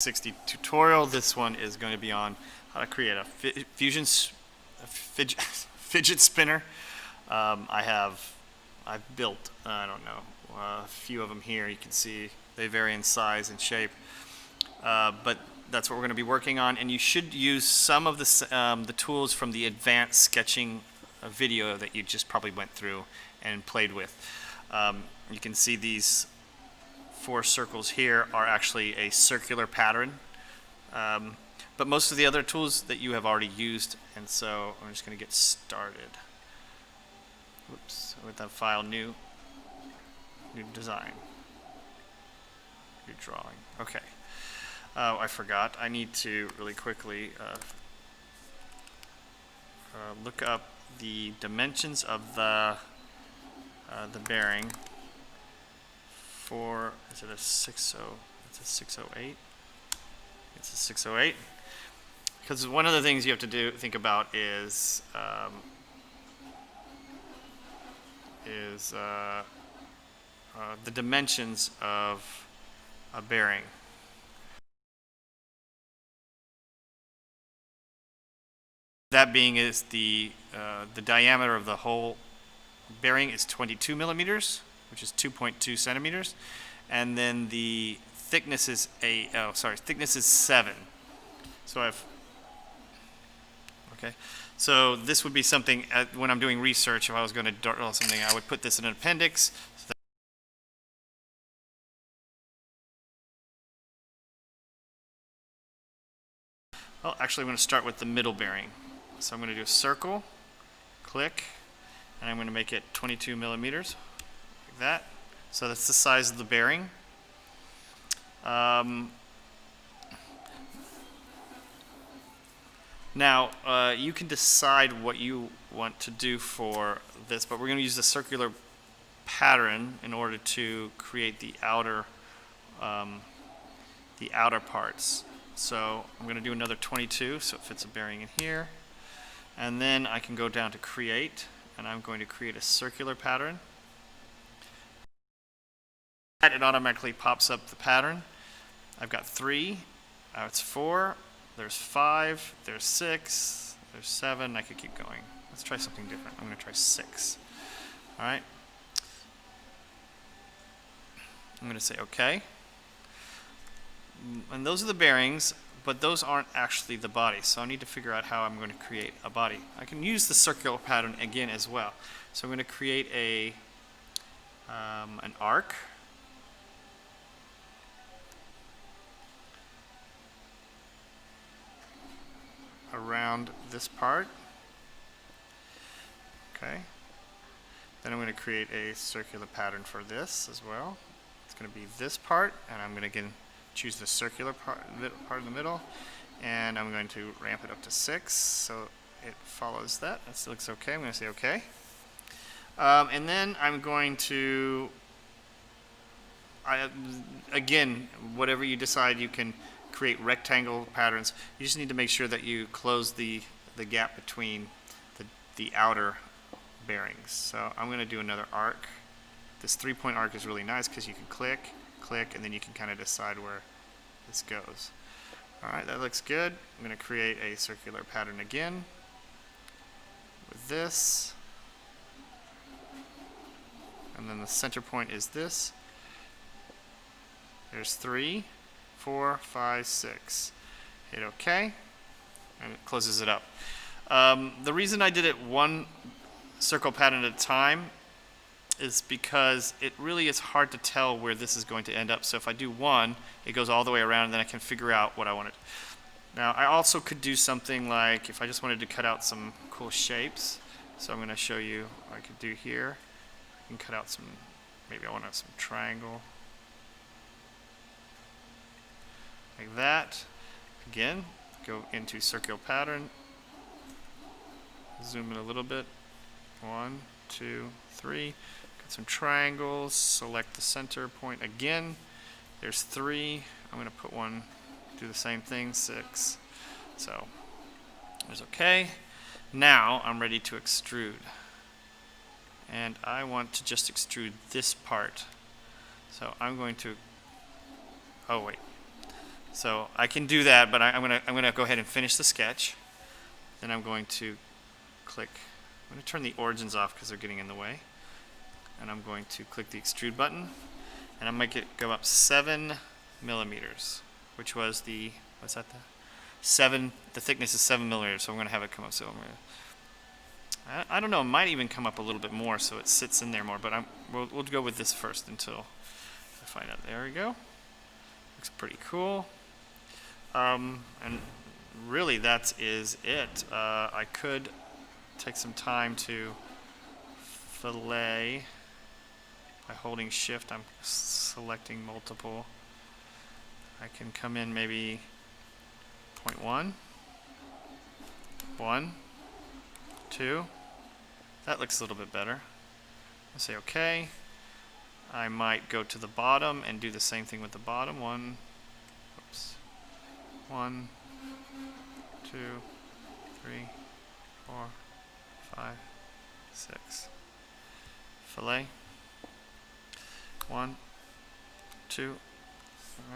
60 tutorial. This one is going to be on how to create a fidget spinner. I've built, I don't know, a few of them here. You can see they vary in size and shape, but that's what we're going to be working on. And you should use some of the tools from the advanced sketching video that you just probably went through and played with. You can see these 4 circles here are actually a circular pattern, but most of the other tools that you have already used, and so I'm just going to get started. Whoops, with that file, new design, new drawing. Okay. I forgot. I need to really quickly look up the dimensions of the bearing. Is it a 60? It's a 608. It's a 608. Because one of the things you have to think about is the dimensions of a bearing. That being is the diameter of the whole bearing is 22 millimeters, which is 2.2 centimeters, and then the thickness is thickness is 7. So so this would be something when I'm doing research. If I was going to draw something, I would put this in an appendix. Well, actually, I'm going to start with the middle bearing. So I'm going to do a circle, click, and I'm going to make it 22 millimeters, like that. So that's the size of the bearing. Now, you can decide what you want to do for this, but we're going to use the circular pattern in order to create the outer parts. So I'm going to do another 22, so it fits a bearing in here. And then I can go down to create, and I'm going to create a circular pattern. It automatically pops up the pattern. I've got 3, it's 4, there's 5, there's 6, there's 7. I could keep going. Let's try something different. I'm going to try 6. All right. I'm going to say OK. And those are the bearings, but those aren't actually the body. So I need to figure out how I'm going to create a body. I can use the circular pattern again as well. So I'm going to create an arc. Around this part. Okay. Then I'm going to create a circular pattern for this as well. It's going to be this part, and I'm going to again choose the circular part in the middle, and I'm going to ramp it up to 6 so it follows that. That looks okay. I'm going to say okay. And then I'm going to, again, whatever you decide, you can create rectangle patterns. You just need to make sure that you close the gap between the outer bearings. So I'm going to do another arc. This 3-point arc is really nice because you can click, and then you can kind of decide where this goes. All right, that looks good. I'm going to create a circular pattern again with this. And then the center point is this. There's 3, 4, 5, 6. Hit OK, and it closes it up. The reason I did it one circle pattern at a time is because it really is hard to tell where this is going to end up. So if I do one, it goes all the way around, and then I can figure out what I wanted. Now, I also could do something like if I just wanted to cut out some cool shapes. So I'm going to show you what I could do here. I can cut out some, maybe I want to have some triangle. Like that. Again, go into circular pattern. Zoom in a little bit. 1, 2, 3. Got some triangles. Select the center point again. There's 3. I'm going to put one, do the same thing, 6. So there's OK. Now I'm ready to extrude. And I want to just extrude this part. So I'm going to, oh wait. So I can do that, but I'm gonna go ahead and finish the sketch. Then I'm going to click. I'm going to turn the origins off because they're getting in the way. And I'm going to click the extrude button, and I'll make it go up 7 millimeters, which was the, what's that? The thickness is 7 millimeters, so I'm going to have it come up 7 millimeters. I don't know, it might even come up a little bit more so it sits in there more, but we'll go with this first until I find out. There we go. Looks pretty cool. And really that is it. I could take some time to fillet by holding shift. I'm selecting multiple. I can come in maybe 0.1, 1, 2. That looks a little bit better. I'll say okay. I might go to the bottom and do the same thing with the bottom. 1, 2, 3, 4, 5, 6. Fillet. 1, 2. All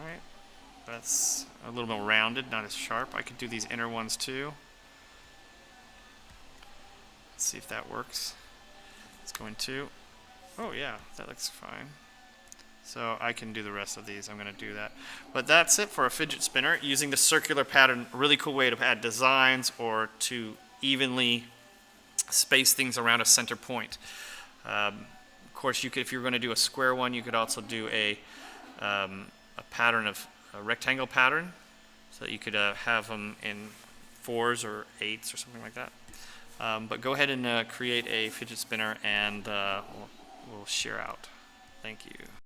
right. That's a little more rounded, not as sharp. I could do these inner ones too. Let's see if that works. Let's go into. Oh yeah, that looks fine. So I can do the rest of these. I'm going to do that. But that's it for a fidget spinner using the circular pattern. A really cool way to add designs or to evenly space things around a center point. Of course, you could, if you're going to do a square one, you could also do a pattern of a rectangle pattern, so that you could have them in 4s or 8s or something like that. But go ahead and create a fidget spinner, and we'll share out. Thank you.